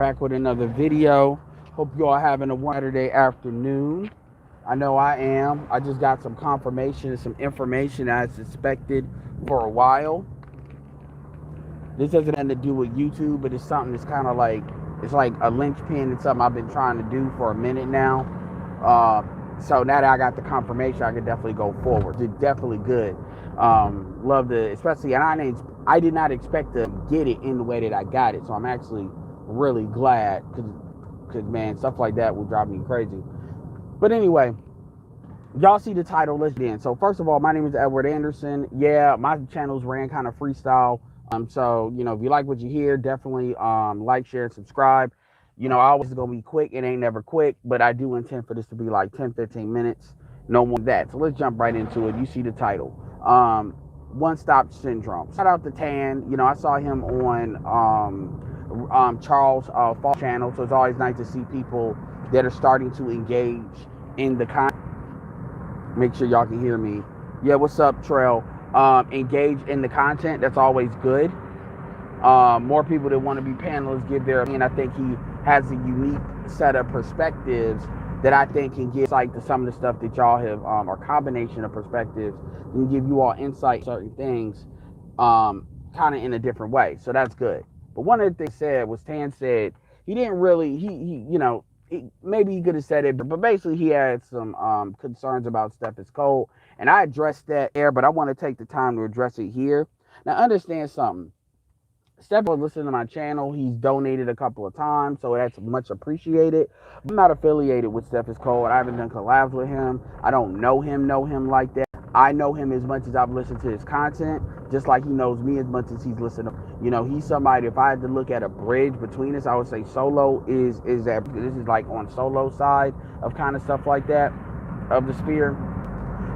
Back with another video. Hope you all having a Saturday afternoon. I know I am. I just got some confirmation and some information I suspected for a while. This doesn't have to do with YouTube, but it's something that's kind of like it's like a linchpin. It's something I've been trying to do for a minute now. So now that I got the confirmation, I can definitely go forward. It's definitely good. Love the, especially, and I did not expect to get it in the way that I got it. So I'm actually really glad because man, stuff like that will drive me crazy. But anyway, y'all see the title. Let's get in. So first of all, my name is Edward Anderson. Yeah, my channels ran kind of freestyle. So if you like what you hear, definitely like, share, and subscribe. I always gonna be quick. It ain't never quick, but I do intend for this to be like 10, 15 minutes. No more than that. So let's jump right into it. You see the title. One Stop Syndrome. Shout out to Tan. I saw him on Charles Fall channel. So it's always nice to see people that are starting to engage in the content. Make sure y'all can hear me. Yeah, what's up, Trail? Engage in the content. That's always good. More people that want to be panelists give their opinion. I think he has a unique set of perspectives that I think can give insight to some of the stuff that y'all have, or combination of perspectives, and give you all insight certain things, kind of in a different way. So that's good. But one of the things Tan said he didn't really, maybe he could have said it, but basically he had some concerns about Steph is cold, and I addressed that there, but I want to take the time to address it here. Now, understand something. Steph was listening to my channel. He's donated a couple of times, so that's much appreciated. I'm not affiliated with Steph is cold. I haven't done collabs with him. I don't know him like that. I know him as much as I've listened to his content, just like he knows me as much as he's listened to. He's somebody, if I had to look at a bridge between us, I would say Solo is that, this is like on Solo side of kind of stuff like that, of the sphere.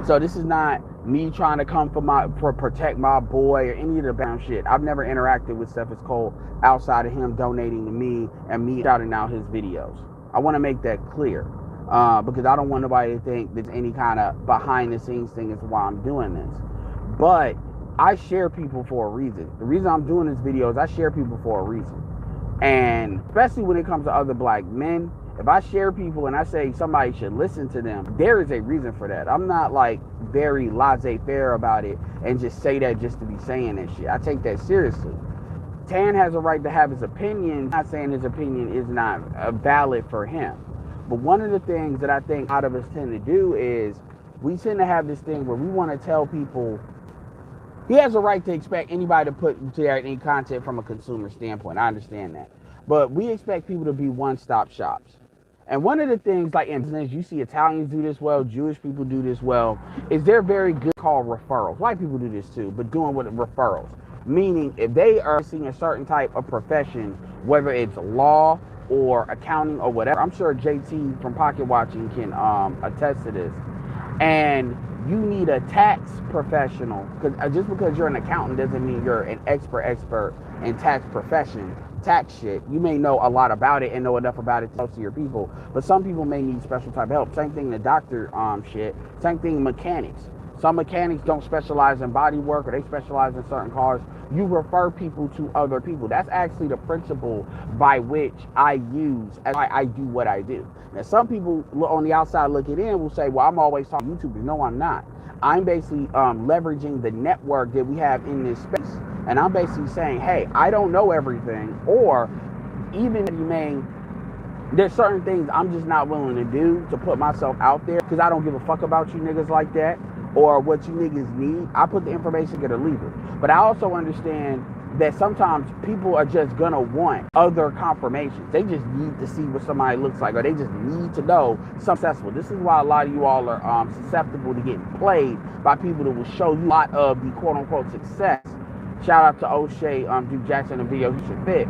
So this is not me trying to come for protect my boy or any of the bound shit. I've never interacted with Steph is Cold outside of him donating to me and me shouting out his videos. I want to make that clear, because I don't want nobody to think there's any kind of behind the scenes thing is why I'm doing this. But I share people for a reason. The reason I'm doing this video is I share people for a reason. And especially when it comes to other black men, if I share people and I say somebody should listen to them, there is a reason for that. I'm not like very laissez-faire about it and just say that just to be saying that shit. I take that seriously. Tan has a right to have his opinion. I'm not saying his opinion is not valid for him. But one of the things that I think a lot of us tend to do is we tend to have this thing where we want to tell people he has a right to expect anybody to put together any content from a consumer standpoint. I understand that. But we expect people to be one-stop shops. And one of the things, like in business, you see Italians do this well, Jewish people do this well, is they're very good called referrals. White people do this too, but doing with referrals. Meaning, if they are seeing a certain type of profession, whether it's law or accounting or whatever, I'm sure JT from Pocket Watching can attest to this. And you need a tax professional, because just because you're an accountant doesn't mean you're an expert in tax profession. Tax shit, you may know a lot about it and know enough about it to talk to your people, but some people may need special type of help. Same thing the doctor shit. Same thing mechanics. Some mechanics don't specialize in body work, or they specialize in certain cars. You refer people to other people. That's actually the principle by which I use as I do what I do. Now, some people on the outside looking in will say, well, I'm always talking to YouTubers. No, I'm not. I'm basically leveraging the network that we have in this space. And I'm basically saying, hey, I don't know everything, or even there's certain things I'm just not willing to do to put myself out there because I don't give a fuck about you niggas like that or what you niggas need. I put the information, get or leave it. But I also understand that sometimes people are just gonna want other confirmations. They just need to see what somebody looks like, or they just need to know successful. This is why a lot of you all are susceptible to getting played by people that will show you a lot of the quote unquote success. Shout out to O'Shea, Duke Jackson, the video he should fit.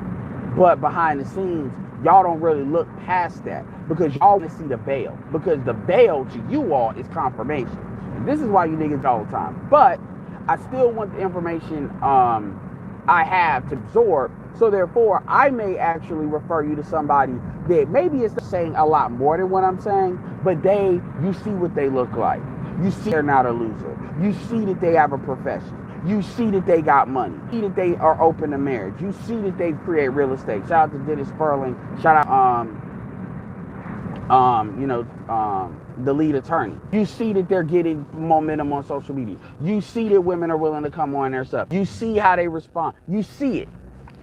But behind the scenes, y'all don't really look past that because y'all want to see the bail. Because the bail to you all is confirmation. And this is why you niggas all the time. But I still want the information I have to absorb. So therefore, I may actually refer you to somebody that maybe is saying a lot more than what I'm saying, but you see what they look like. You see they're not a loser. You see that they have a profession. You see that they got money. You see that they are open to marriage. You see that they create real estate. Shout out to Dennis Sperling. Shout out, the lead attorney. You see that they're getting momentum on social media. You see that women are willing to come on their stuff. You see how they respond. You see it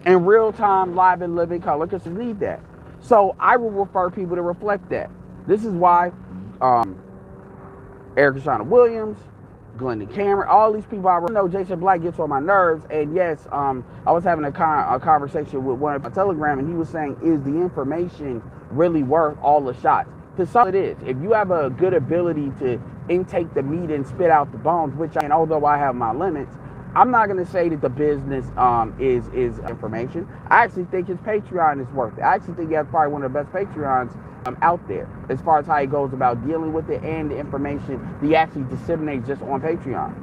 in real time, live and living color, because you need that. So I will refer people to reflect that. This is why Erica Shauna Williams, Glendon Cameron, all these people I know, Jason Black gets on my nerves. And yes, I was having a conversation with one of my Telegram, and he was saying, is the information really worth all the shots? To some it is. If you have a good ability to intake the meat and spit out the bones, which I mean, although I have my limits, I'm not going to say that the business is information. I actually think his Patreon is worth it. I actually think he has probably one of the best Patreons out there as far as how he goes about dealing with it and the information that he actually disseminates just on Patreon.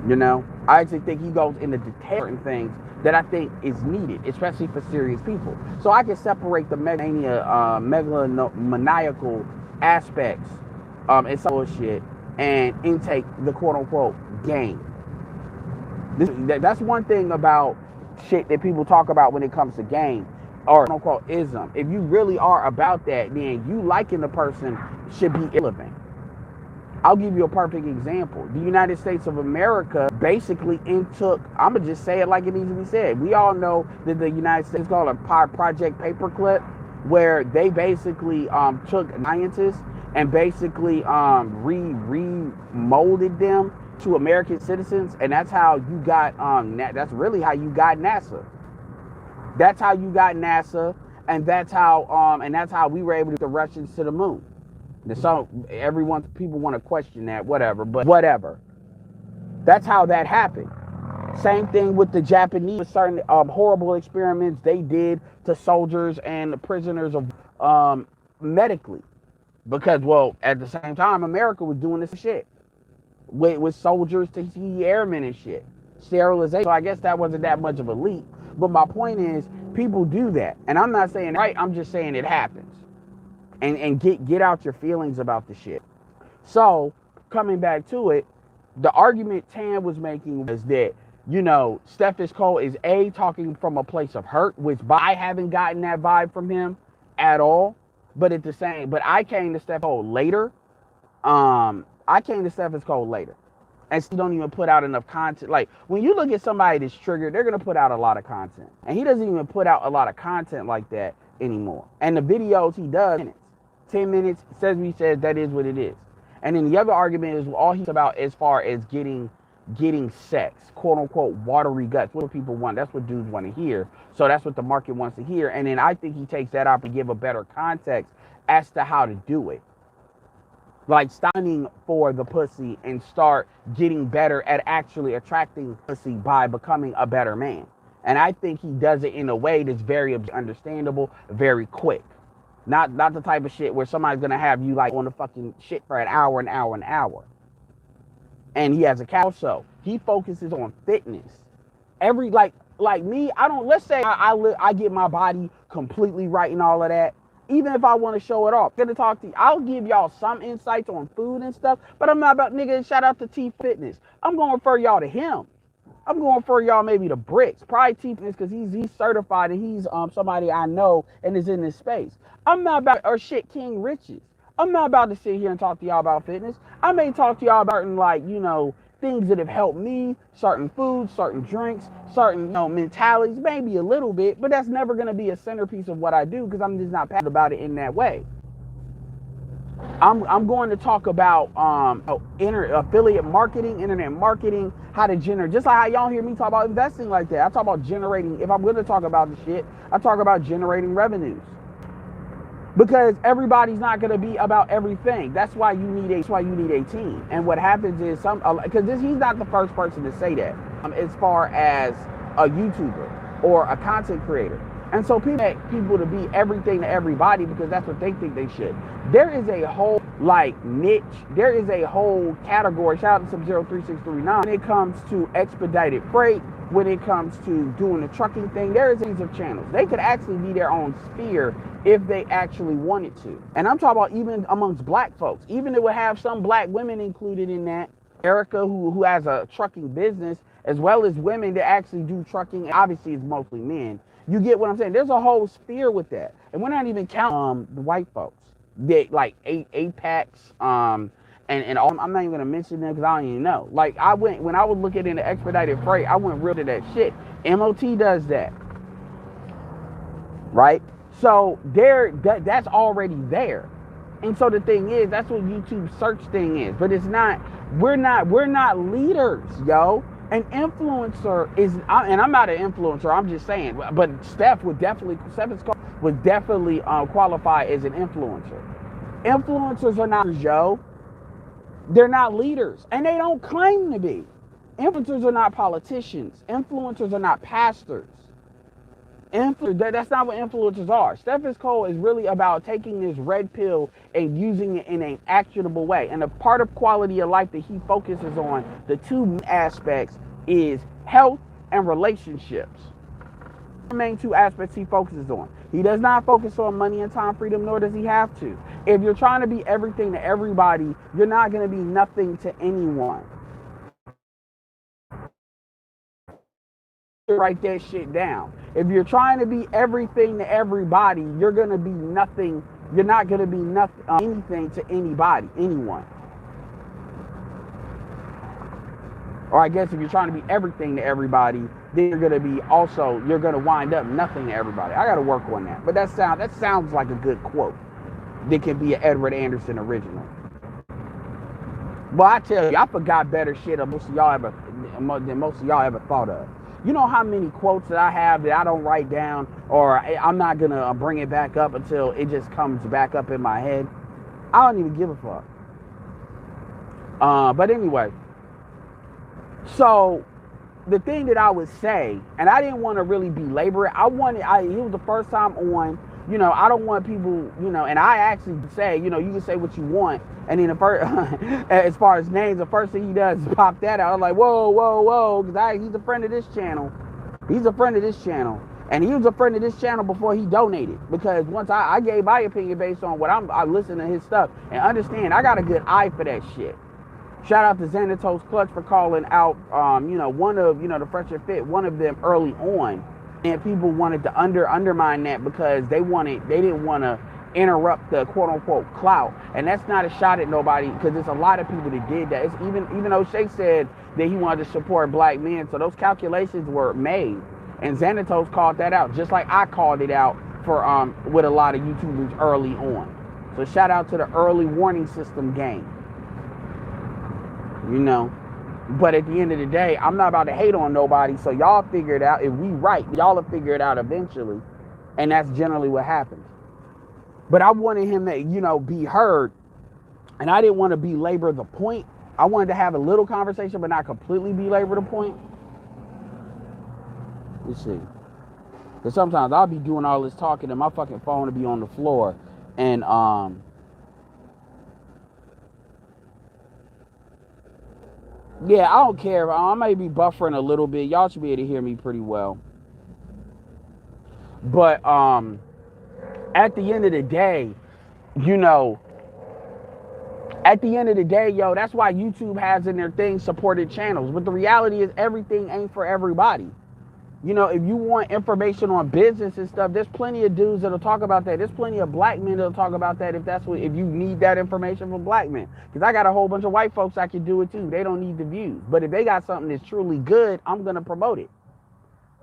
You know, I actually think he goes into certain things that I think is needed, especially for serious people. So I can separate the megalomaniacal aspects and some bullshit and intake the quote-unquote game. That's one thing about shit that people talk about when it comes to game or quote-unquote ism. If you really are about that, then you liking the person should be irrelevant. I'll give you a perfect example. The United States of America basically took, I'm going to just say it like it needs to be said. We all know that the United States is called a Project Paperclip, where they basically took scientists and basically remolded them to American citizens. And that's how you got, that's really how you got NASA. That's how you got NASA. And that's how we were able to get the Russians to the moon. So people want to question that, whatever, but whatever. That's how that happened. Same thing with the Japanese, certain horrible experiments they did to soldiers and prisoners of medically. Because, well, at the same time, America was doing this shit with soldiers, Tuskegee Airmen and shit. Sterilization. So I guess that wasn't that much of a leap. But my point is, people do that. And I'm not saying right, I'm just saying it happens. And get out your feelings about the shit. So, coming back to it, the argument Tan was making was that, you know, Steffes Cole is talking from a place of hurt, which I haven't gotten that vibe from him at all. But I came to Steffes Cole later. And still don't even put out enough content. Like, when you look at somebody that's triggered, they're going to put out a lot of content. And he doesn't even put out a lot of content like that anymore. And the videos he does, 10 minutes, says what he says, that is what it is. And then the other argument is all he's about as far as getting sex, quote unquote, watery guts. What do people want? That's what dudes want to hear. So that's what the market wants to hear. And then I think he takes that up and give a better context as to how to do it. Like stunning for the pussy and start getting better at actually attracting pussy by becoming a better man. And I think he does it in a way that's very understandable, very quick. Not the type of shit where somebody's going to have you like on the fucking shit for an hour. And he has a cow show. He focuses on fitness. Like me, let's say I get my body completely right and all of that. Even if I want to show it off, I'm gonna talk to you. I'll give y'all some insights on food and stuff, but I'm not about nigga. Shout out to T Fitness. I'm gonna refer y'all to him. I'm going for y'all maybe to Bricks. Probably T Fitness because he's certified and he's somebody I know and is in this space. I'm not about King Riches. I'm not about to sit here and talk to y'all about fitness. I may talk to y'all about things that have helped me, certain foods, certain drinks, certain mentalities, maybe a little bit, but that's never going to be a centerpiece of what I do because I'm just not passionate about it in that way. I'm going to talk about affiliate marketing, internet marketing, how to generate, just like how y'all hear me talk about investing like that. I talk about generating, if I'm going to talk about the shit, I talk about generating revenues. Because everybody's not going to be about everything. That's why you need a team. And what happens is he's not the first person to say that as far as a YouTuber or a content creator. And so people expect people to be everything to everybody because that's what they think they should. There is a whole niche. There is a whole category. Shout out to Sub-03639. When it comes to expedited freight, when it comes to doing the trucking thing, there is these of channels. They could actually be their own sphere if they actually wanted to. And I'm talking about even amongst black folks. Even it would have some black women included in that. Erica, who has a trucking business, as well as women that actually do trucking. Obviously, it's mostly men. You get what I'm saying? There's a whole sphere with that, and we're not even counting the white folks. They like Apex, and all. I'm not even gonna mention them because I don't even know. Like I went when I was looking into expedited freight, I went real to that shit. MOT does that, right? So that's already there. And so the thing is, that's what YouTube search thing is. But it's not, we're not leaders, yo. An influencer is, and I'm not an influencer, I'm just saying, but Steph would definitely qualify as an influencer. Influencers are not, yo. They're not leaders, and they don't claim to be. Influencers are not politicians. Influencers are not pastors. That's not what influencers are. Stephen Cole is really about taking this red pill and using it in an actionable way. And a part of quality of life that he focuses on, the two aspects, is health and relationships. The main two aspects he focuses on. He does not focus on money and time freedom, nor does he have to. If you're trying to be everything to everybody, you're not going to be nothing to anyone. Write that shit down. If you're trying to be everything to everybody, you're going to be nothing. You're not going to be nothing, anything to anybody, anyone. Or I guess if you're trying to be everything to everybody, then you're going to wind up nothing to everybody. I got to work on that. But that sounds like a good quote. That can be an Edward Anderson original. Well, I tell you, I forgot better shit than most of y'all ever thought of. You know how many quotes that I have that I don't write down, or I'm not going to bring it back up until it just comes back up in my head? I don't even give a fuck. But anyway, so the thing that I would say, and I didn't want to really belabor it. It was the first time on, I don't want people, and I actually say, you can say what you want. And then the first, as far as names, the first thing he does is pop that out. I'm like, whoa, because he's a friend of this channel. He's a friend of this channel. And he was a friend of this channel before he donated. Because once I gave my opinion based on what I listen to his stuff. And understand, I got a good eye for that shit. Shout out to Xanatos Clutch for calling out, one of, the Fresh and Fit, one of them early on. And people wanted to undermine that because they didn't want to interrupt the quote unquote clout. And that's not a shot at nobody, because there's a lot of people that did that. It's even though Shay said that he wanted to support black men, so those calculations were made. And Xanatos called that out, just like I called it out for with a lot of YouTubers early on. So shout out to the early warning system game. But at the end of the day, I'm not about to hate on nobody, so y'all figure it out. If we right, y'all will figure it out eventually. And that's generally what happens. But I wanted him to, be heard. And I didn't want to belabor the point. I wanted to have a little conversation, but not completely belabor the point. Let's see. Because sometimes I'll be doing all this talking and my fucking phone will be on the floor. And, yeah, I don't care. I may be buffering a little bit. Y'all should be able to hear me pretty well. But at the end of the day, that's why YouTube has in their thing supported channels. But the reality is everything ain't for everybody. If you want information on business and stuff, there's plenty of dudes that'll talk about that. There's plenty of black men that'll talk about that if you need that information from black men. Because I got a whole bunch of white folks that can do it too. They don't need the views. But if they got something that's truly good, I'm going to promote it.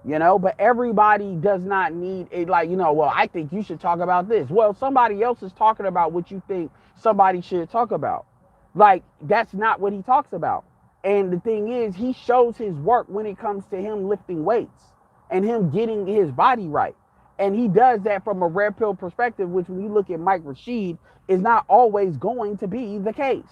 But everybody does not need it. I think you should talk about this. Well, somebody else is talking about what you think somebody should talk about. That's not what he talks about. And the thing is, he shows his work when it comes to him lifting weights and him getting his body right. And he does that from a red pill perspective, which when you look at Mike Rashid, is not always going to be the case.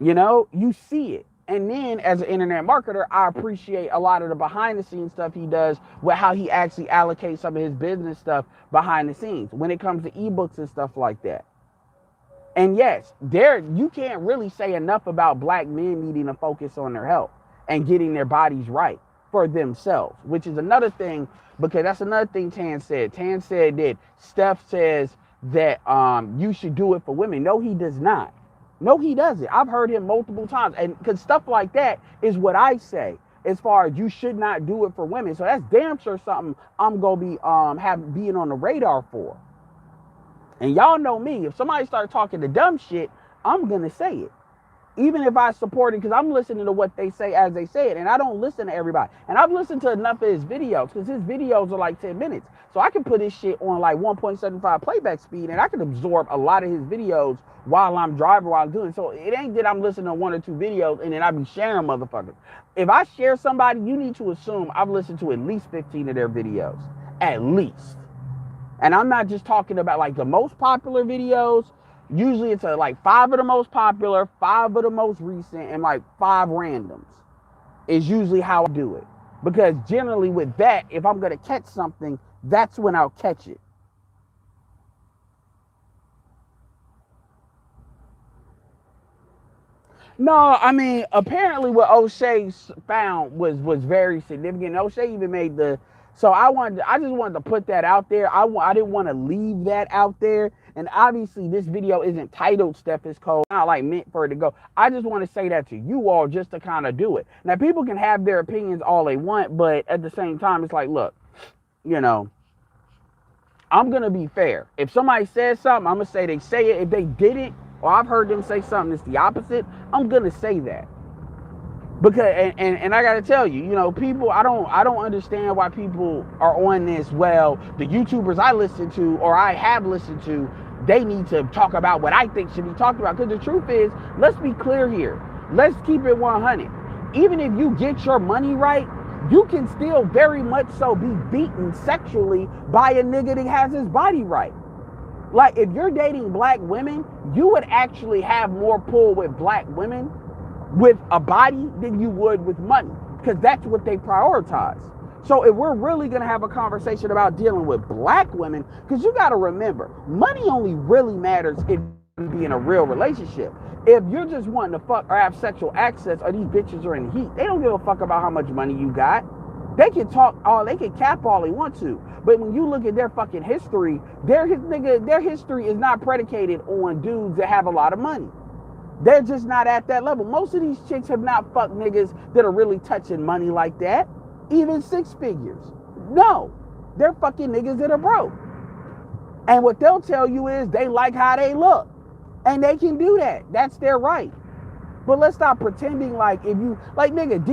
You see it. And then as an internet marketer, I appreciate a lot of the behind the scenes stuff he does with how he actually allocates some of his business stuff behind the scenes when it comes to ebooks and stuff like that. And yes, you can't really say enough about black men needing to focus on their health and getting their bodies right for themselves, which is another thing, because that's another thing Tan said. Tan said that Steph says that you should do it for women. No, he does not. No, he doesn't. I've heard him multiple times. And because stuff like that is what I say as far as you should not do it for women. So that's damn sure something I'm gonna be being on the radar for. And y'all know me. If somebody starts talking the dumb shit, I'm gonna say it. Even if I support it, because I'm listening to what they say as they say it, and I don't listen to everybody. And I've listened to enough of his videos, because his videos are like 10 minutes. So I can put his shit on like 1.75 playback speed, and I can absorb a lot of his videos while I'm driving, while I'm doing it. So it ain't that I'm listening to 1 or 2 videos, and then I be sharing motherfuckers. If I share somebody, you need to assume I've listened to at least 15 of their videos. At least. And I'm not just talking about like the most popular videos. Usually it's like 5 of the most popular, 5 of the most recent, and like 5 randoms is usually how I do it. Because generally with that, if I'm going to catch something, that's when I'll catch it. No, I mean, apparently what O'Shea found was very significant. O'Shea even made the, so I just wanted to put that out there. I didn't want to leave that out there. And obviously this video isn't titled Steph is Cold, not like meant for it to go. I just want to say that to you all just to kind of do it. Now people can have their opinions all they want, but at the same time, it's like, look, you know, I'm going to be fair. If somebody says something, I'm going to say they say it. If they didn't, or I've heard them say something that's the opposite, I'm going to say that. Because, and I got to tell you, you know, people, I don't understand why people are on this. Well, the YouTubers I listen to, or I have listened to, they need to talk about what I think should be talked about. Because the truth is, let's be clear here. Let's keep it 100. Even if you get your money right, you can still very much so be beaten sexually by a nigga that has his body right. Like, if you're dating black women, you would actually have more pull with black women with a body than you would with money, because that's what they prioritize. So if we're really going to have a conversation about dealing with black women, because you got to remember, money only really matters if you be in a real relationship. If you're just wanting to fuck or have sexual access, or these bitches are in heat, they don't give a fuck about how much money you got. They can talk all, they can cap all they want to. But when you look at their fucking history, their history is not predicated on dudes that have a lot of money. They're just not at that level. Most of these chicks have not fucked niggas that are really touching money like that, even 6 figures. No, they're fucking niggas that are broke. And what they'll tell you is they like how they look. And they can do that. That's their right. But let's stop pretending like if you, like nigga,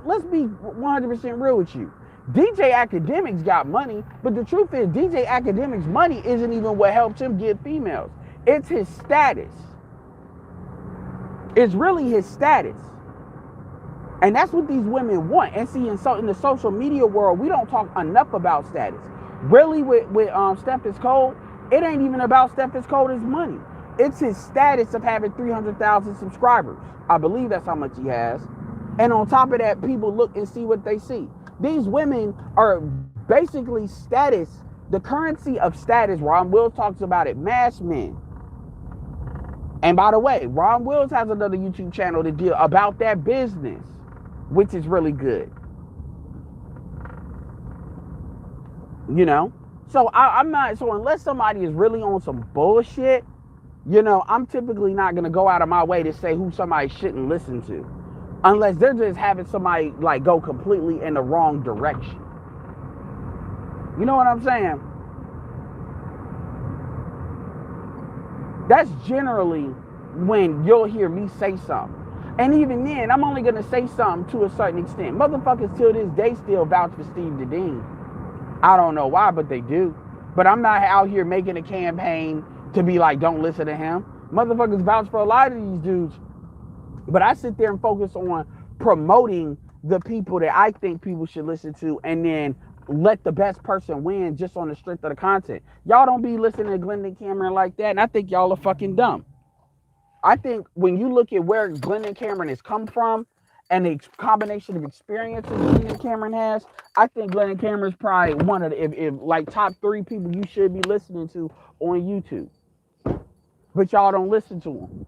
let's be 100% real with you. DJ Academics got money, but the truth is DJ Academics' money isn't even what helps him get females. It's his status. It's really his status. And that's what these women want. And see, in the social media world, we don't talk enough about status. Really, with Steph is Cold, it ain't even about Steph is Cold, it's money. It's his status of having 300,000 subscribers. I believe that's how much he has. And on top of that, people look and see what they see. These women are basically status, the currency of status. Ron Will talks about it, mass men. And by the way, Ron Wills has another YouTube channel to deal about that business, which is really good. You know? So I'm not, so unless somebody is really on some bullshit, you know, I'm typically not going to go out of my way to say who somebody shouldn't listen to. Unless they're just having somebody like go completely in the wrong direction. You know what I'm saying? That's generally when you'll hear me say something. And even then, I'm only going to say something to a certain extent. Motherfuckers till this day still vouch for Steve Dedeen. I don't know why, but they do. But I'm not out here making a campaign to be like, don't listen to him. Motherfuckers vouch for a lot of these dudes. But I sit there and focus on promoting the people that I think people should listen to, and then let the best person win just on the strength of the content. Y'all don't be listening to Glendon Cameron like that, and I think y'all are fucking dumb. I think when you look at where Glendon Cameron has come from and the combination of experiences Glendon Cameron has, I think Glendon Cameron is probably one of the if like top 3 people you should be listening to on YouTube. But y'all don't listen to him.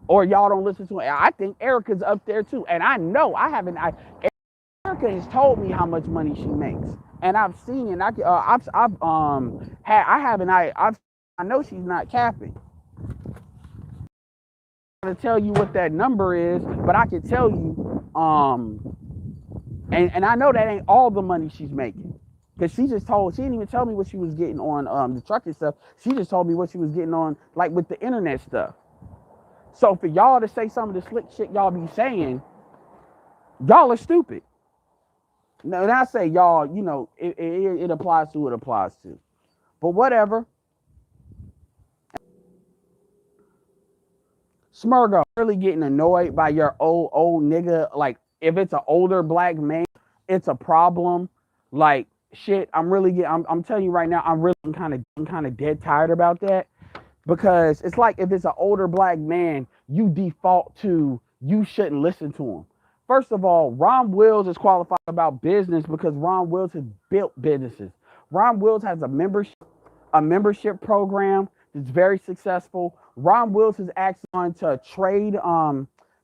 Or y'all don't listen to him. I think Erica's up there too. And I know Erica has told me how much money she makes. And I've seen it. I know she's not capping. to tell you what that number is, but I can tell you, and I know that ain't all the money she's making. Cause she didn't even tell me what she was getting on the trucking stuff. She just told me what she was getting on like with the internet stuff. So for y'all to say some of the slick shit y'all be saying, y'all are stupid. Now, and I say y'all, you know, it applies to who it applies to. But whatever. Smurgo, really getting annoyed by your old nigga. Like, if it's an older black man, it's a problem. Like, shit, I'm telling you right now, I'm kind of dead tired about that. Because it's like if it's an older black man, you default to you shouldn't listen to him. First of all, Ron Wills is qualified about business because Ron Wills has built businesses. Ron Wills has a membership program that's very successful. Ron Wills is actually on to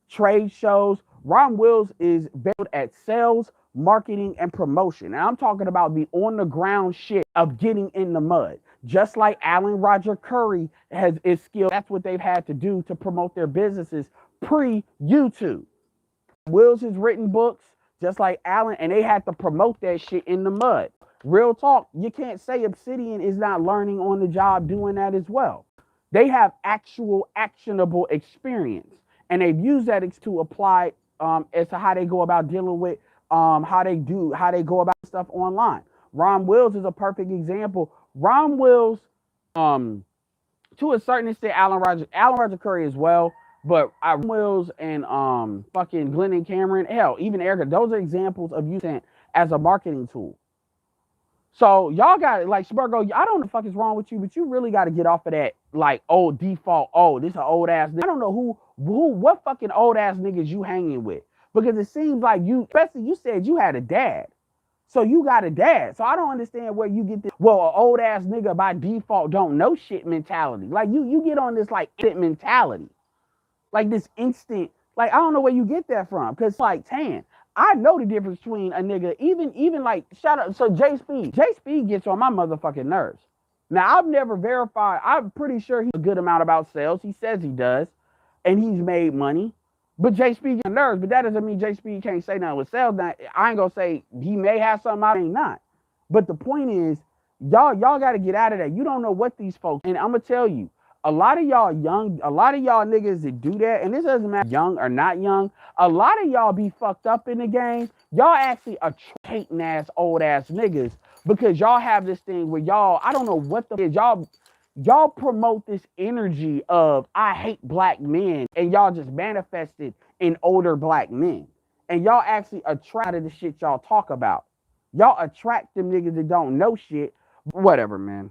trade shows. Ron Wills is very good at sales, marketing, and promotion. And I'm talking about the on the ground shit of getting in the mud. Just like Alan Roger Curry is skilled. That's what they've had to do to promote their businesses pre-YouTube. Wills has written books just like Alan, and they had to promote that shit in the mud. Real talk, you can't say Obsidian is not learning on the job doing that as well. They have actual actionable experience, and they've used that to apply as to how they go about dealing with how they go about stuff online. Ron Wills is a perfect example. Ron Wills, to a certain extent, Alan Roger Curry as well. But Wills and fucking Glenn and Cameron, hell, even Erica, those are examples of using as a marketing tool. So y'all got like Smurgo, I don't know what the fuck is wrong with you, but you really got to get off of that like old default. Oh, this an old ass nigga. I don't know what fucking old ass niggas you hanging with, because it seems like you, especially you said you had a dad, so you got a dad. So I don't understand where you get this. Well, an old ass nigga by default don't know shit mentality. Like you get on this like instant mentality, like this instant. Like I don't know where you get that from, because like Tan. I know the difference between a nigga, even like, shout out, so J Speed gets on my motherfucking nerves. Now, I've never verified, I'm pretty sure he's a good amount about sales. He says he does, and he's made money. But J Speed gets on nerves, but that doesn't mean J Speed can't say nothing with sales. Now, I ain't gonna say he may have something, I ain't not. But the point is, y'all got to get out of that. You don't know what these folks, and I'm gonna tell you, a lot of y'all niggas that do that, and this doesn't matter young or not young, a lot of y'all be fucked up in the game. Y'all actually are hating ass old ass niggas because y'all have this thing where y'all, I don't know what the is, y'all promote this energy of I hate black men, and y'all just manifest it in older black men. And y'all actually attract the shit y'all talk about. Y'all attract them niggas that don't know shit. Whatever, man.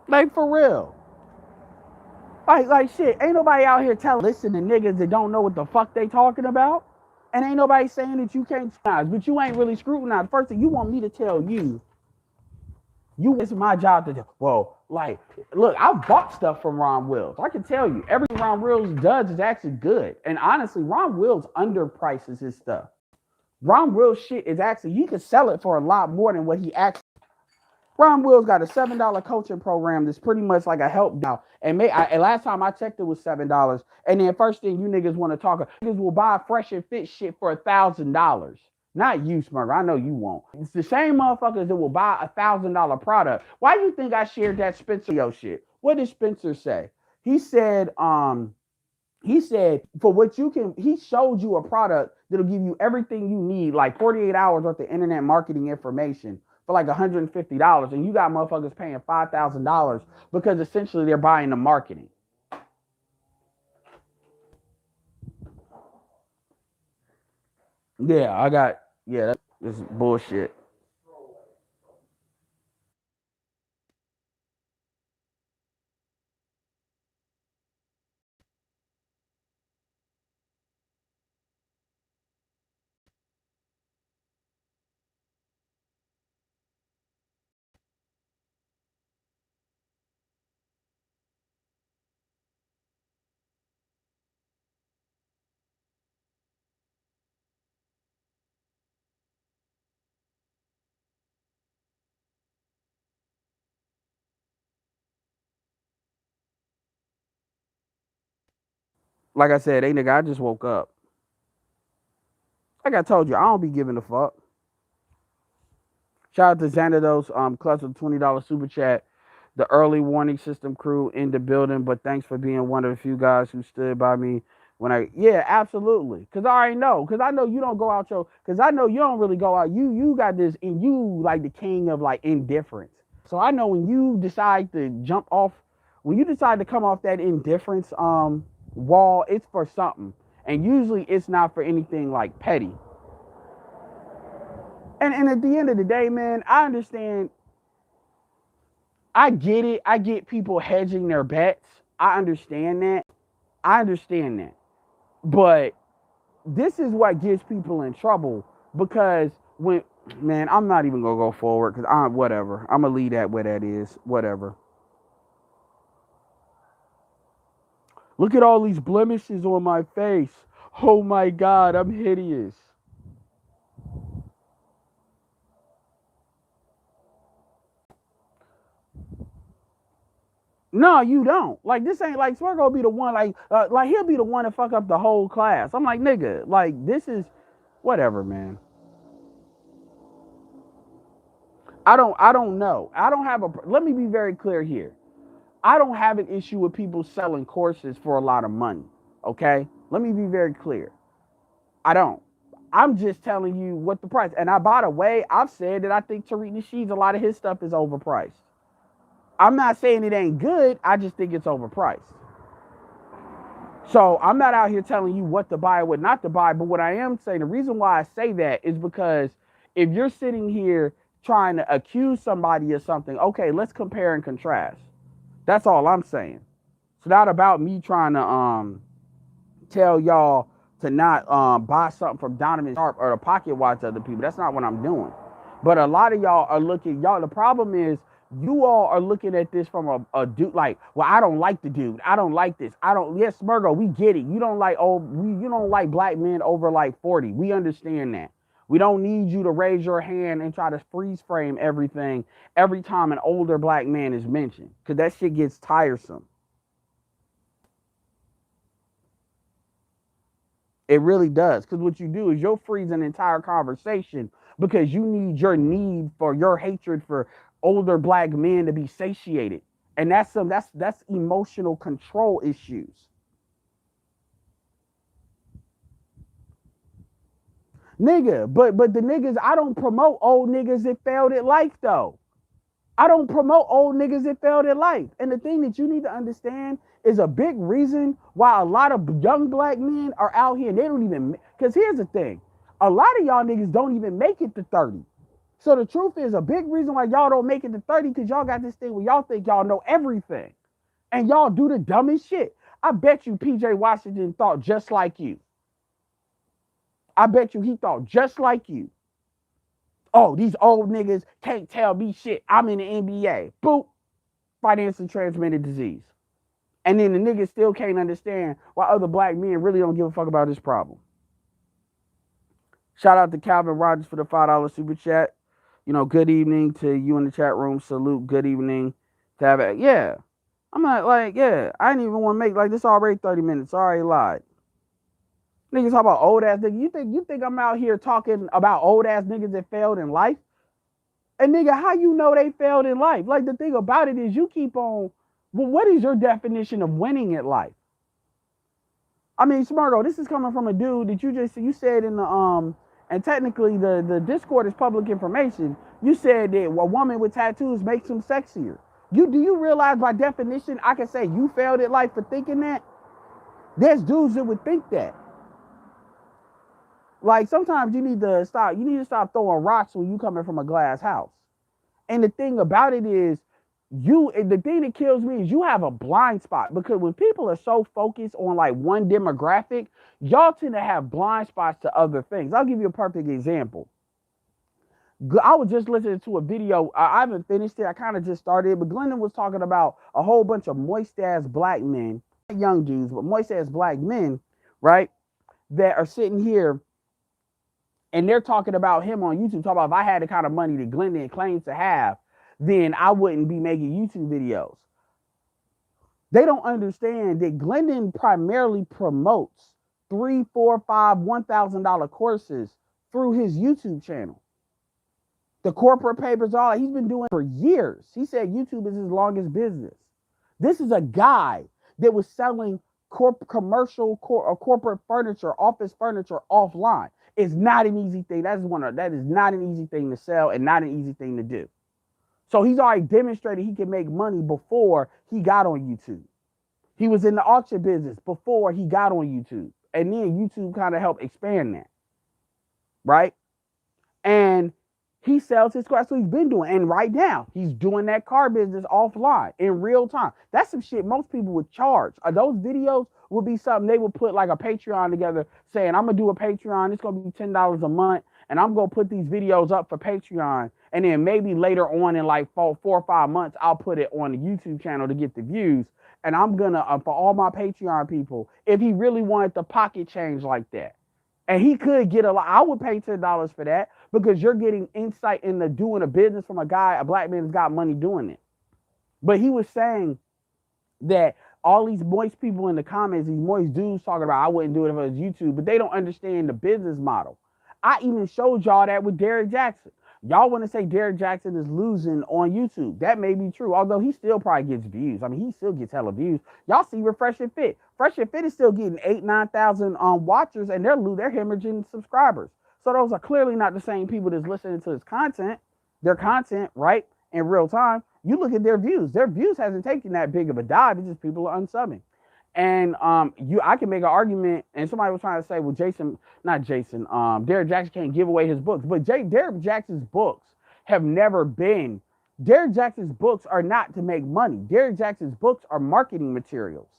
Like for real. Like shit, ain't nobody out here listen to niggas that don't know what the fuck they talking about. And ain't nobody saying that you can't scrutinize, but you ain't really scrutinized. First thing, you want me to tell you, it's my job to do. Well, like, look, I bought stuff from Ron Wills. I can tell you, everything Ron Wills does is actually good. And honestly, Ron Wills underprices his stuff. Ron Wills shit is actually, you can sell it for a lot more than what he actually. Ron Wills got a $7 coaching program that's pretty much like a help now. And last time I checked, it was $7. And then first thing you niggas want to talk, niggas will buy fresh and fit shit for $1,000. Not you, Smurger. I know you won't. It's the same motherfuckers that will buy $1,000 product. Why do you think I shared that Spencer shit? What did Spencer say? He said, for what you can, he showed you a product that'll give you everything you need, like 48 hours worth of internet marketing information for like $150, and you got motherfuckers paying $5,000 because essentially they're buying the marketing. This is bullshit. Like I said, hey nigga, I just woke up. Like I told you, I don't be giving a fuck. Shout out to Xanados, clutch with $20 super chat. The early warning system crew in the building, but thanks for being one of the few guys who stood by me when yeah, absolutely. Cause I already know, cause I know you don't go out cause I know you don't really go out. You got this, and you like the king of like indifference. So I know when you decide to jump off, when you decide to come off that indifference wall, it's for something, and usually it's not for anything like petty. And at the end of the day, man, I understand. I get it. I get people hedging their bets. I understand that. I understand that. But this is what gets people in trouble because when, man, I'm not even gonna go forward because whatever. I'm gonna leave that where that is. Whatever. Look at all these blemishes on my face. Oh my God, I'm hideous. No, you don't. Like this ain't like Swergo be the one like he'll be the one to fuck up the whole class. I'm like nigga, like this is whatever, man. I don't know. I don't have a let me be very clear here. I don't have an issue with people selling courses for a lot of money. Okay? Let me be very clear. I don't. I'm just telling you what the price. And by the way, I've said that I think Tariq Nasheed's a lot of his stuff is overpriced. I'm not saying it ain't good. I just think it's overpriced. So I'm not out here telling you what to buy or what not to buy. But what I am saying, the reason why I say that is because if you're sitting here trying to accuse somebody of something, okay, let's compare and contrast. That's all I'm saying. It's not about me trying to tell y'all to not buy something from Donovan Sharp or to pocket watch other people. That's not what I'm doing. But a lot of y'all are looking, y'all, the problem is you all are looking at this from a dude like, well, I don't like the dude. I don't like this. I don't, yes, Smurgo, we get it. You don't like you don't like black men over like 40. We understand that. We don't need you to raise your hand and try to freeze frame everything every time an older black man is mentioned. Cause that shit gets tiresome. It really does. Because what you do is you'll freeze an entire conversation because you need your need for your hatred for older black men to be satiated. And that's emotional control issues. Nigga, but the niggas, I don't promote old niggas that failed at life though. I don't promote old niggas that failed at life. And the thing that you need to understand is a big reason why a lot of young black men are out here and they don't even, because here's the thing. A lot of y'all niggas don't even make it to 30. So the truth is a big reason why y'all don't make it to 30 because y'all got this thing where y'all think y'all know everything. And y'all do the dumbest shit. I bet you PJ Washington thought just like you. I bet you he thought just like you. Oh, these old niggas can't tell me shit. I'm in the NBA. Boop. Financially transmitted disease. And then the niggas still can't understand why other black men really don't give a fuck about this problem. Shout out to Calvin Rogers for the $5 super chat. You know, good evening to you in the chat room. Salute. Good evening to have it. Yeah. I'm not like, yeah, I didn't even want to make like this already 30 minutes. I already lied. Niggas talk about old ass niggas. You think I'm out here talking about old ass niggas that failed in life? And nigga, how you know they failed in life? Like the thing about it is you keep on, well, what is your definition of winning at life? I mean, Smargo, this is coming from a dude that you said in the and technically the Discord is public information. You said that a woman with tattoos makes them sexier. Do you realize by definition I can say you failed at life for thinking that? There's dudes that would think that. Like sometimes you need to stop throwing rocks when you coming from a glass house. And the thing about it is the thing that kills me is you have a blind spot because when people are so focused on like one demographic, y'all tend to have blind spots to other things. I'll give you a perfect example. I was just listening to a video. I haven't finished it. I kind of just started, but Glendon was talking about a whole bunch of moist ass black men, not young dudes, but moist ass black men, right? That are sitting here and they're talking about him on YouTube, talking about if I had the kind of money that Glendon claims to have, then I wouldn't be making YouTube videos. They don't understand that Glendon primarily promotes $3, $4, $5, $1,000 courses through his YouTube channel. The corporate papers, all that. He's been doing it for years. He said YouTube is his longest business. This is a guy that was selling commercial or corporate furniture, office furniture offline. It's not an easy thing. That is not an easy thing to sell and not an easy thing to do. So he's already demonstrated he can make money before he got on YouTube. He was in the auction business before he got on YouTube. And then YouTube kind of helped expand that. Right? And he sells his cars. That's what he's been doing. And right now, he's doing that car business offline in real time. That's some shit most people would charge. Those videos would be something they would put like a Patreon together saying, I'm going to do a Patreon. It's going to be $10 a month. And I'm going to put these videos up for Patreon. And then maybe later on in like 4 or 5 months, I'll put it on the YouTube channel to get the views. And I'm going to, for all my Patreon people, if he really wanted the pocket change like that, and he could get a lot, I would pay $10 for that because you're getting insight into doing a business from a guy, a black man who's got money doing it. But he was saying that all these moist people in the comments, these moist dudes talking about, I wouldn't do it if it was YouTube, but they don't understand the business model. I even showed y'all that with Derrick Jaxn. Y'all want to say Derrick Jaxn is losing on YouTube. That may be true, although he still probably gets views. I mean, he still gets hella views. Y'all see with Fresh and Fit. Fresh and Fit is still getting 8,000-9,000 watchers, and they're hemorrhaging subscribers. So those are clearly not the same people that's listening to his content. Their content, right, in real time. You look at their views. Their views hasn't taken that big of a dive. It's just people are unsubbing. And I can make an argument, and somebody was trying to say, well, Derrick Jaxn can't give away his books. But Derrick Jaxn's books have never been, Derrick Jaxn's books are not to make money. Derrick Jaxn's books are marketing materials.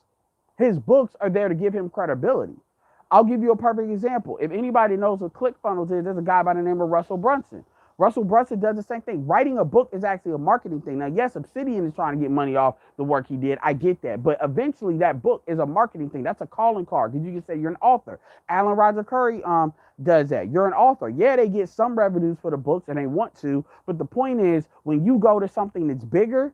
His books are there to give him credibility. I'll give you a perfect example. If anybody knows what ClickFunnels is, there's a guy by the name of Russell Brunson. Russell Brunson does the same thing. Writing a book is actually a marketing thing. Now, yes, Obsidian is trying to get money off the work he did. I get that. But eventually that book is a marketing thing. That's a calling card because you can say you're an author. Alan Roger Curry does that. You're an author. Yeah, they get some revenues for the books and they want to. But the point is, when you go to something that's bigger,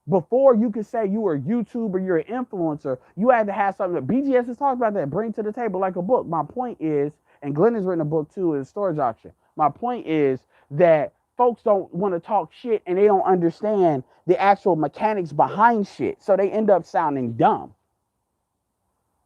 before you could say you were a YouTuber, you're an influencer, you had to have something that BGS has talked about that, bring to the table like a book. My point is, and Glenn has written a book too, is Storage Auction. My point is that folks don't want to talk shit and they don't understand the actual mechanics behind shit. So they end up sounding dumb.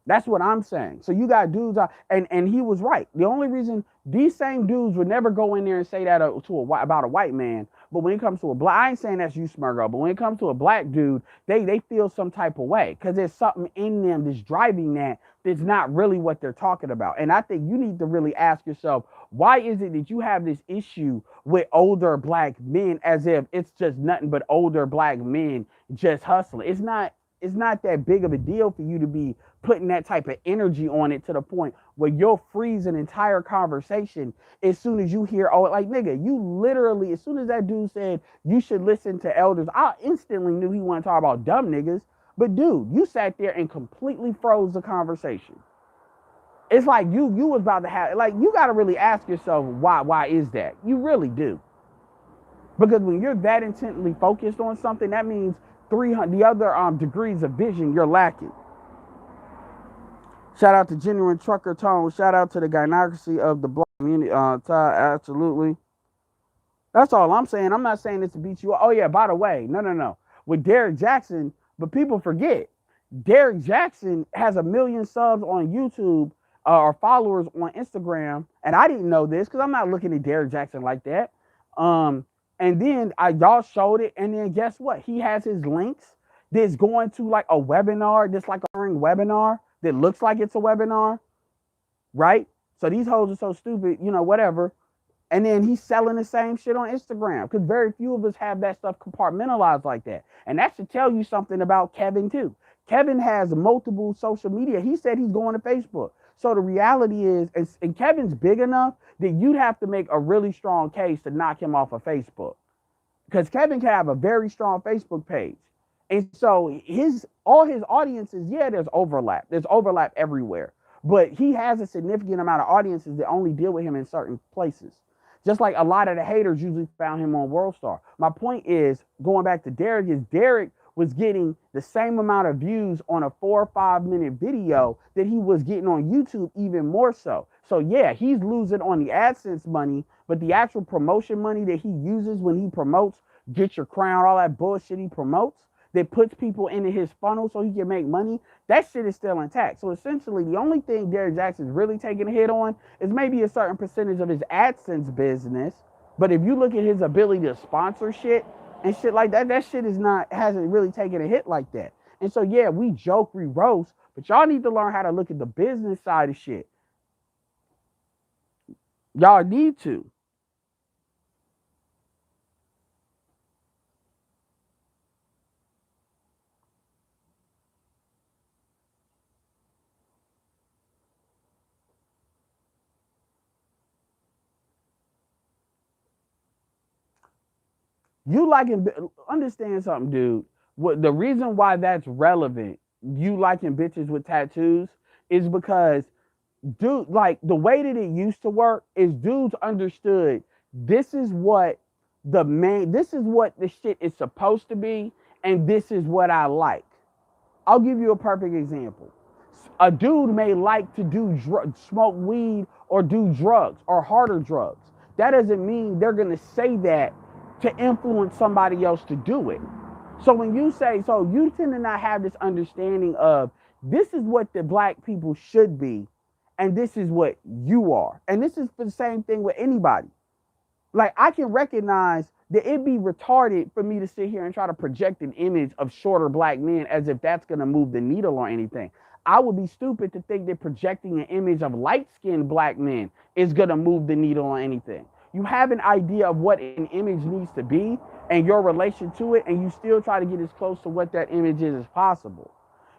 That's what I'm saying. So you got dudes, and he was right. The only reason these same dudes would never go in there and say that about a white man, but when it comes to a black, I ain't saying that's you, Smurgo, but when it comes to a black dude, they feel some type of way because there's something in them that's driving that's not really what they're talking about. And I think you need to really ask yourself, why is it that you have this issue with older black men as if it's just nothing but older black men just hustling? It's not that big of a deal for you to be putting that type of energy on it to the point where you'll freeze an entire conversation as soon as you hear, oh, like, nigga, you literally, as soon as that dude said you should listen to elders, I instantly knew he wanted to talk about dumb niggas. But dude, you sat there and completely froze the conversation. It's like you was about to have, like, you got to really ask yourself, why is that? You really do. Because when you're that intently focused on something, that means the other degrees of vision you're lacking. Shout out to Genuine Trucker Tone. Shout out to the gynocracy of the black community. Ty, absolutely. That's all I'm saying. I'm not saying this to beat you up. Oh yeah, by the way, no. With Derrick Jaxn, but people forget, Derrick Jaxn has 1 million subs on YouTube or followers on Instagram, and I didn't know this because I'm not looking at Derrick Jaxn like that. And then y'all showed it, and then guess what? He has his links that's going to like a webinar, that's like a webinar that looks like it's a webinar, right? So these hoes are so stupid, whatever. And then he's selling the same shit on Instagram because very few of us have that stuff compartmentalized like that. And that should tell you something about Kevin too. Kevin has multiple social media. He said he's going to Facebook. So the reality is, and Kevin's big enough that you'd have to make a really strong case to knock him off of Facebook. Because Kevin can have a very strong Facebook page. And so all his audiences, yeah, there's overlap. There's overlap everywhere. But he has a significant amount of audiences that only deal with him in certain places. Just like a lot of the haters usually found him on WorldStar. My point is, going back to Derrick, was getting the same amount of views on a 4 or 5 minute video that he was getting on YouTube, even more so. So yeah, he's losing on the AdSense money, but the actual promotion money that he uses when he promotes Get Your Crown, all that bullshit he promotes that puts people into his funnel so he can make money, that shit is still intact. So essentially, the only thing Derrick Jackson's really taking a hit on is maybe a certain percentage of his AdSense business. But if you look at his ability to sponsor shit and shit like that, that shit hasn't really taken a hit like that. And so yeah, we joke, we roast, but y'all need to learn how to look at the business side of shit. Y'all need to. You liking, understand something, dude. What the reason why that's relevant, you liking bitches with tattoos, is because dude, like the way that it used to work is dudes understood this is what this is what the shit is supposed to be, and this is what I like. I'll give you a perfect example. A dude may like to smoke weed or do drugs or harder drugs. That doesn't mean they're gonna say that to influence somebody else to do it. So when you say, so you tend to not have this understanding of this is what the black people should be, and this is what you are. And this is the same thing with anybody. Like, I can recognize that it'd be retarded for me to sit here and try to project an image of shorter black men as if that's going to move the needle or anything. I would be stupid to think that projecting an image of light-skinned black men is going to move the needle on anything. You have an idea of what an image needs to be and your relation to it, and you still try to get as close to what that image is as possible.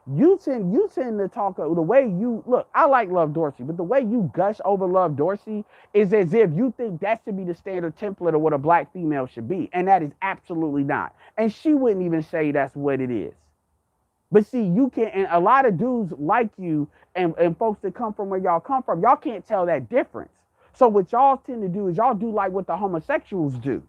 You tend to talk the way you look. I like Love Dorsey, but the way you gush over Love Dorsey is as if you think that should be the standard template of what a black female should be, and that is absolutely not. And she wouldn't even say that's what it is. But see, you can't, and a lot of dudes like you and folks that come from where y'all come from, y'all can't tell that difference. So what y'all tend to do is y'all do like what the homosexuals do.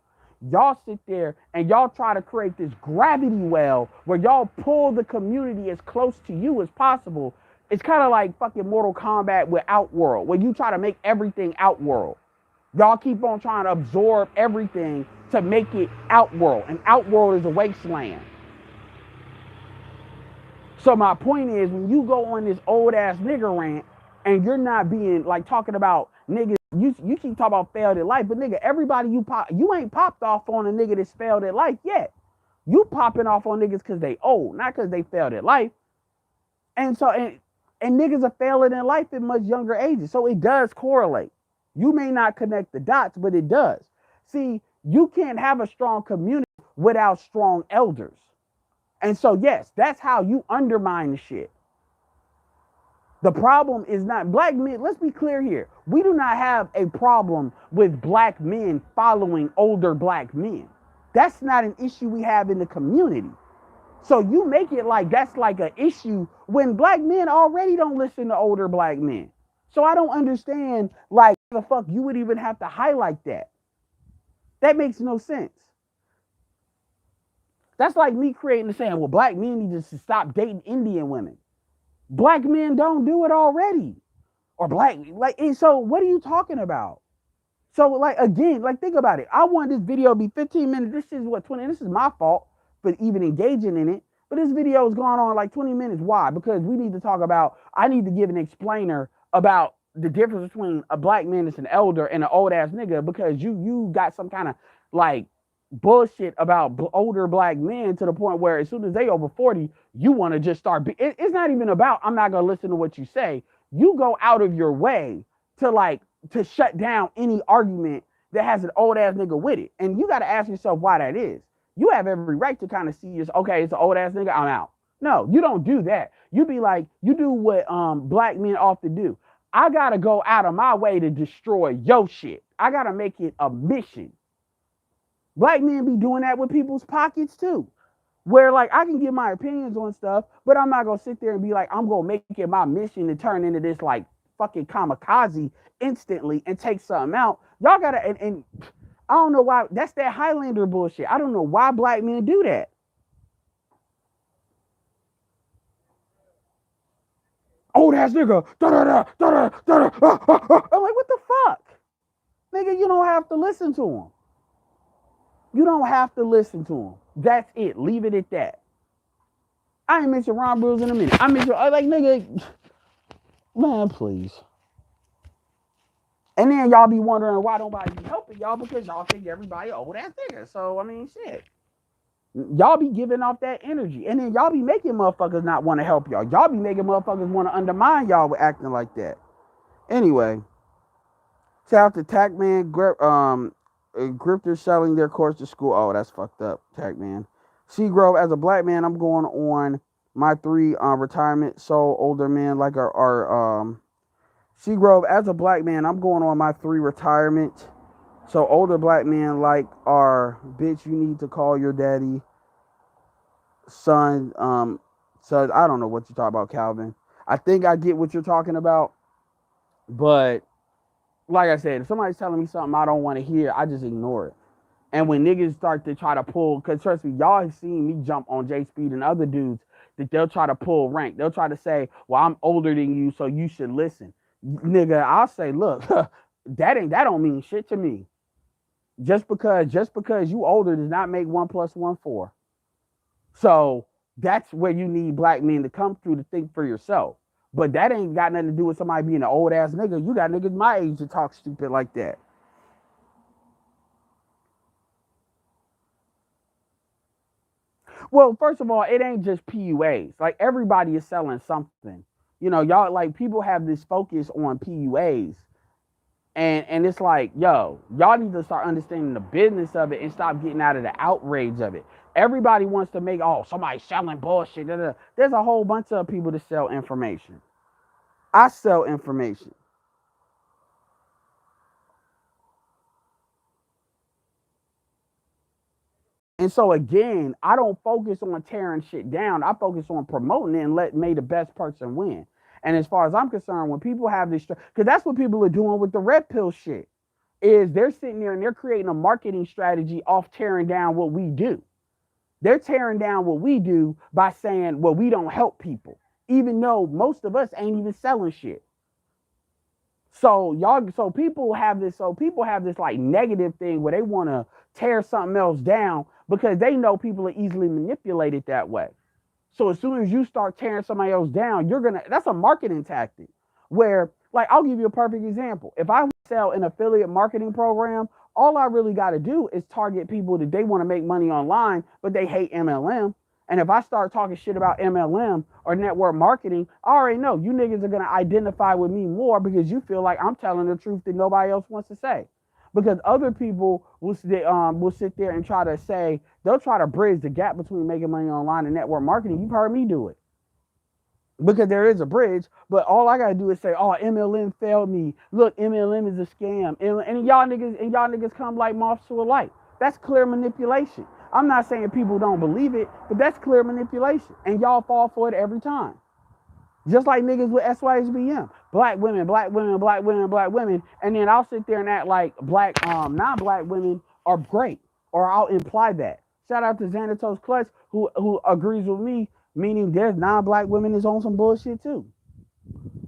Y'all sit there and y'all try to create this gravity well where y'all pull the community as close to you as possible. It's kind of like fucking Mortal Kombat with Outworld, where you try to make everything Outworld. Y'all keep on trying to absorb everything to make it Outworld, and Outworld is a wasteland. So my point is, when you go on this old ass nigga rant and you're not being like talking about niggas, you keep talking about failed at life, but nigga, everybody you ain't popped off on a nigga that's failed at life yet. You popping off on niggas because they old, not because they failed at life. And so and niggas are failing in life at much younger ages. So it does correlate. You may not connect the dots, but it does. See, you can't have a strong community without strong elders. And so, yes, that's how you undermine the shit. The problem is not black men. Let's be clear here. We do not have a problem with black men following older black men. That's not an issue we have in the community. So you make it like that's like an issue when black men already don't listen to older black men. So I don't understand like the fuck you would even have to highlight that. That makes no sense. That's like me creating and saying, well, black men need to stop dating Indian women. Black men don't do it already. Or black, like, so what are you talking about? So, like, again, like, think about it. I want this video to be 15 minutes. This is what, 20, this is my fault for even engaging in it. But this video is going on like 20 minutes. Why? Because we need to talk about, I need to give an explainer about the difference between a black man that's an elder and an old ass nigga, because you got some kind of like bullshit about older black men to the point where as soon as they over 40, you want to just start. It's not even about, I'm not going to listen to what you say. You go out of your way to shut down any argument that has an old ass nigga with it. And you got to ask yourself why that is. You have every right to kind of see this, okay, it's an old ass nigga, I'm out. No, you don't do that. You be like, you do what black men often do. I got to go out of my way to destroy your shit. I got to make it a mission. Black men be doing that with people's pockets too. Where like I can give my opinions on stuff, but I'm not going to sit there and be like, I'm going to make it my mission to turn into this like fucking kamikaze instantly and take something out. Y'all got to, and I don't know why, that's that Highlander bullshit. I don't know why black men do that. old ass nigga. Da da da da da da. I'm like, what the fuck, nigga? You don't have to listen to him. You don't have to listen to him. That's it. Leave it at that. I ain't mention Ron Brewers in a minute. I mention like nigga, man, please. And then y'all be wondering why nobody be helping y'all because y'all think everybody old ass nigga. So I mean, shit. Y'all be giving off that energy, and then y'all be making motherfuckers not want to help y'all. Y'all be making motherfuckers want to undermine y'all with acting like that. Anyway, shout out to Tackman, Grifters selling their course to school. Oh, that's fucked up, Tackman. Seagrove, as a black man, I'm going on my 3 retirement. So older men like our Seagrove, as a black man, I'm going on my 3 retirement. So older black men like our bitch. You need to call your daddy, son. So I don't know what you're talking about, Calvin. I think I get what you're talking about, but like I said, if somebody's telling me something I don't want to hear, I just ignore it. And when niggas start to try to pull, because trust me, y'all have seen me jump on J Speed and other dudes that they'll try to pull rank. They'll try to say, well, I'm older than you, so you should listen. Nigga, I'll say, look, that don't mean shit to me. Just because you older does not make 1 + 1 4. So that's where you need black men to come through to think for yourself. But that ain't got nothing to do with somebody being an old ass nigga. You got niggas my age to talk stupid like that. Well, first of all, it ain't just PUAs. Like everybody is selling something. You know, y'all like people have this focus on PUAs. And it's like, yo, y'all need to start understanding the business of it and stop getting out of the outrage of it. Everybody wants to make, oh, somebody selling bullshit. There's a whole bunch of people that sell information. I sell information. And so again, I don't focus on tearing shit down. I focus on promoting it and may the best person win. And as far as I'm concerned, when people have this, because that's what people are doing with the red pill shit, is they're sitting there and they're creating a marketing strategy off tearing down what we do. They're tearing down what we do by saying, well, we don't help people, even though most of us ain't even selling shit. So people have this like negative thing where they want to tear something else down because they know people are easily manipulated that way. So as soon as you start tearing somebody else down, that's a marketing tactic where, like, I'll give you a perfect example. If I sell an affiliate marketing program, all I really got to do is target people that they want to make money online, but they hate MLM. And if I start talking shit about MLM or network marketing, I already know you niggas are going to identify with me more because you feel like I'm telling the truth that nobody else wants to say. Because other people will sit there and try to say, they'll try to bridge the gap between making money online and network marketing. You've heard me do it. Because there is a bridge, but all I gotta do is say, "Oh, MLM failed me. Look, MLM is a scam." And y'all niggas come like moths to a light. That's clear manipulation. I'm not saying people don't believe it, but that's clear manipulation, and y'all fall for it every time. Just like niggas with SYSBM, black women, black women, black women, black women, and then I'll sit there and act like black non-black women are great, or I'll imply that. Shout out to Xanatos Clutch who agrees with me, meaning there's non-black women is on some bullshit too.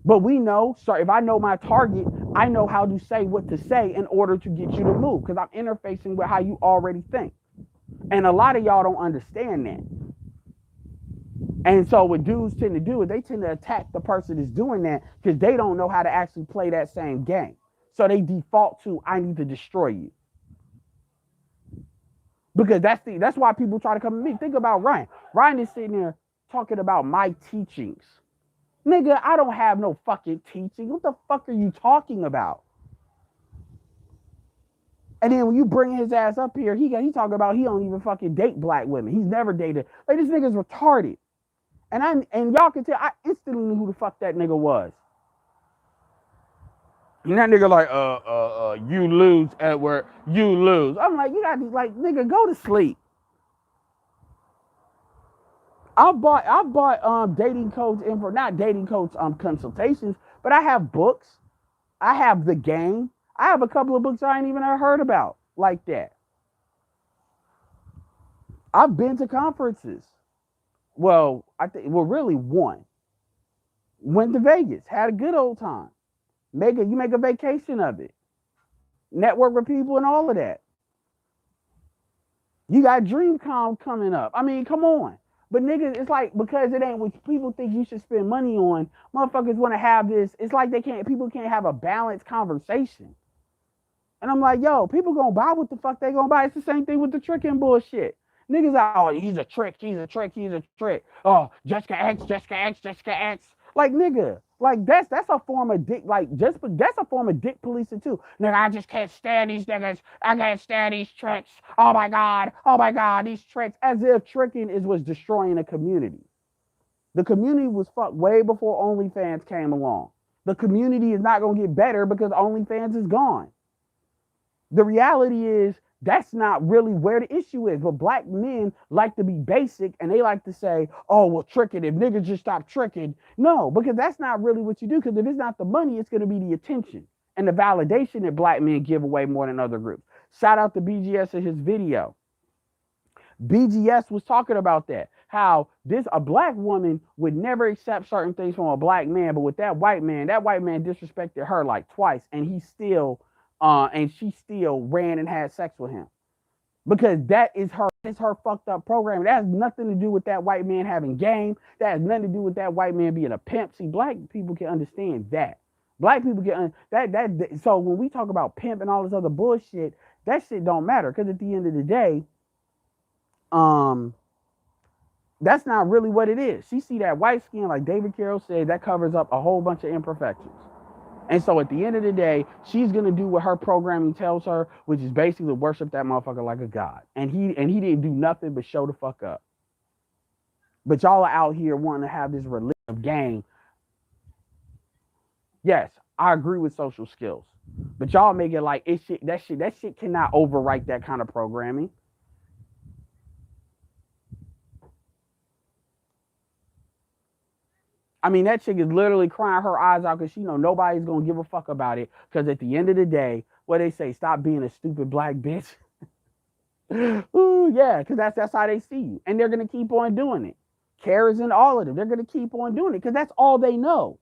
But we know, so if I know my target, I know how to say what to say in order to get you to move because I'm interfacing with how you already think. And a lot of y'all don't understand that. And so what dudes tend to do is they tend to attack the person that's doing that because they don't know how to actually play that same game. So they default to, I need to destroy you. Because that's why people try to come to me. Think about Ryan. Ryan is sitting there talking about my teachings. Nigga, I don't have no fucking teaching. What the fuck are you talking about? And then when you bring his ass up here, he talking about he don't even fucking date black women. He's never dated. Like, this nigga's retarded. And y'all can tell, I instantly knew who the fuck that nigga was. And that nigga like, you lose, Edward, you lose. I'm like, you gotta be like, nigga, go to sleep. I bought dating coach info, not dating coach consultations, but I have books. I have the game. I have a couple of books I ain't even heard about like that. I've been to conferences. Well, really one. Went to Vegas, had a good old time. You make a vacation of it. Network with people and all of that. You got DreamCon coming up. I mean, come on. But niggas, it's like because it ain't what people think you should spend money on. Motherfuckers want to have this. It's like people can't have a balanced conversation. And I'm like, yo, people gonna buy what the fuck they gonna buy. It's the same thing with the tricking bullshit. Niggas are, oh, he's a trick, he's a trick, he's a trick. Oh, Jessica X, Jessica X, Jessica X. Like, nigga, like that's a form of dick, like that's a form of dick policing too. Nigga, I just can't stand these niggas. I can't stand these tricks. Oh my god, these tricks. As if tricking was destroying a community. The community was fucked way before OnlyFans came along. The community is not gonna get better because OnlyFans is gone. The reality is that's not really where the issue is. But black men like to be basic and they like to say, oh, well, tricking. If niggas just stop tricking. No, because that's not really what you do. Because if it's not the money, it's going to be the attention and the validation that black men give away more than other groups. Shout out to BGS in his video. BGS was talking about that. How a black woman would never accept certain things from a black man. But with that white man disrespected her like twice. And she still ran and had sex with him because that is her fucked up program. That has nothing to do with that white man having game. That has nothing to do with that white man being a pimp. See, black people can understand that. Black people can that. So when we talk about pimp and all this other bullshit, that shit don't matter because at the end of the day, that's not really what it is. She see that white skin, like David Carroll said, that covers up a whole bunch of imperfections. And so at the end of the day, she's going to do what her programming tells her, which is basically worship that motherfucker like a god. And he didn't do nothing but show the fuck up. But y'all are out here wanting to have this religion of game. Yes, I agree with social skills. But y'all make it like that shit cannot overwrite that kind of programming. I mean, that chick is literally crying her eyes out because she know nobody's going to give a fuck about it. Because at the end of the day, what they say, stop being a stupid black bitch. Ooh, yeah, because that's how they see you. And they're going to keep on doing it. Kara's and all of them, they're going to keep on doing it because that's all they know.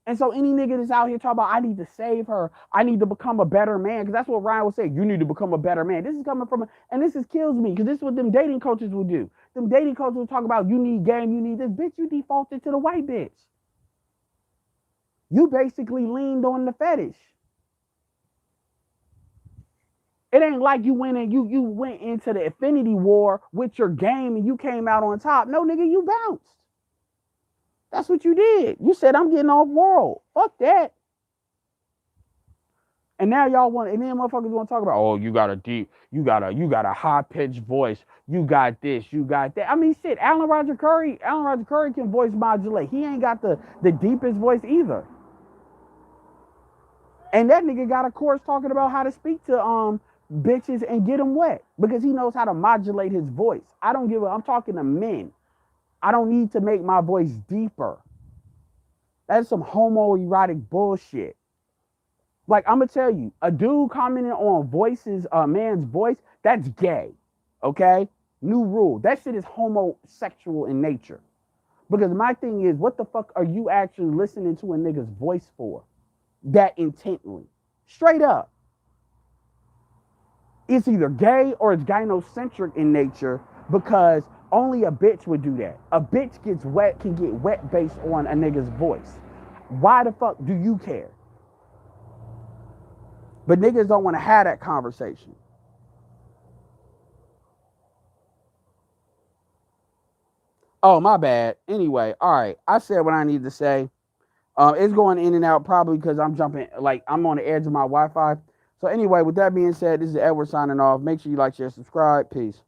And so any nigga that's out here talking about, I need to save her. I need to become a better man. Because that's what Ryan was saying. You need to become a better man. This is coming from, and this kills me. Because this is what them dating coaches will do. Them dating coaches will talk about, you need game, you need this. Bitch, you defaulted to the white bitch. You basically leaned on the fetish. It ain't like you went into the Infinity War with your game and you came out on top. No, nigga, you bounced. That's what you did. You said, I'm getting off world. Fuck that. And now y'all want, and then motherfuckers want to talk about, oh, you got a high-pitched voice. You got this, you got that. I mean, shit, Alan Roger Curry can voice modulate. He ain't got the deepest voice either. And that nigga got a course talking about how to speak to bitches and get them wet because he knows how to modulate his voice. I'm talking to men. I don't need to make my voice deeper. That's some homoerotic bullshit. Like, I'm going to tell you, a dude commenting on a man's voice, that's gay. Okay? New rule. That shit is homosexual in nature. Because my thing is, what the fuck are you actually listening to a nigga's voice for? That intently. Straight up. It's either gay or it's gynocentric in nature because only a bitch would do that. A bitch can get wet based on a nigga's voice. Why the fuck do you care? But niggas don't want to have that conversation. Oh, my bad. Anyway, all right. I said what I need to say. It's going in and out probably because I'm on the edge of my Wi-Fi. So anyway, with that being said, this is Edward signing off. Make sure you like, share, subscribe. Peace.